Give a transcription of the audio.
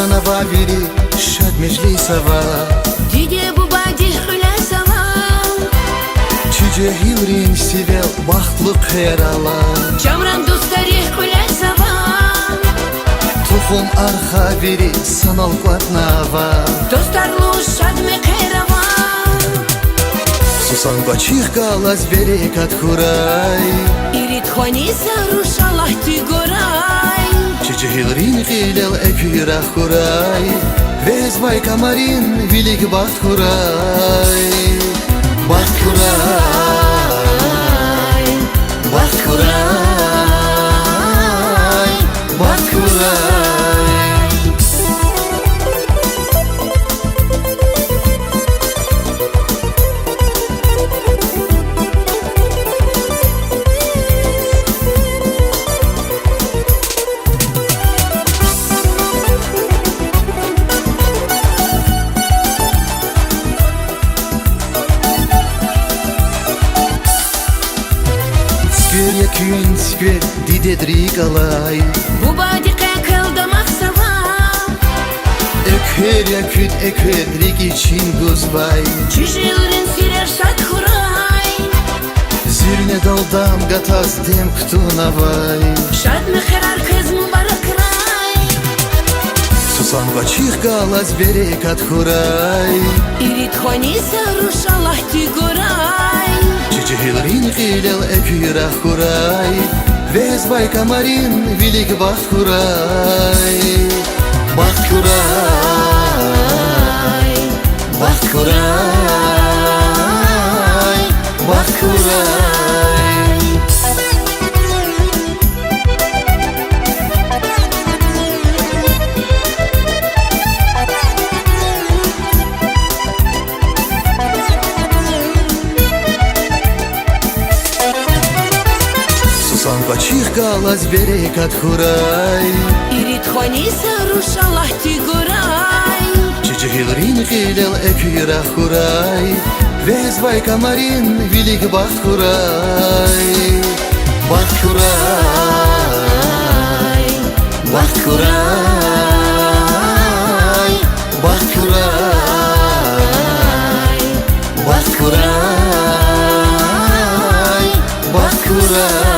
Kanava veri şad meclisava Diye bu badi hülasava Çice hilrin sivel baxtlık herala Camran dostari hülasava Tuxum arxa veri sanal qatnava Dostarlu şad mekerava Susan qaçıq qalaz veri katkuray İrit khoni saruş Allah tigoray Çice hilrin qilel ekira kuray Vezvay kamarin vilik baxt kuray Baxt kuray Baxt kuray Baxt kuray Skver yakün skver didedrik alay Bu badi kıldı maksava Ekher yaküt ekher rik için guzvay Çişilrin sirer şad kuray Zirne daldam gataz dem ktunavay Şad mekerar kız mübarek ray Susan qaçıq qalaz veri katkuray İrit khoni saruş Allah tigoray Çice hilrin qilel ekira kuray Vezvay kamarin vilik baxt kuray Baxt kuray Baxt kuray Baxt kuray Susan qaçıq qalaz veri katkuray İrit khoni saruş Allah tigoray Çice hilrin qilel ekira kuray Vezvay kamarin vilik baxt kuray Baxt kuray Baxt kuray Baxt kuray Baxt kuray Baxt kuray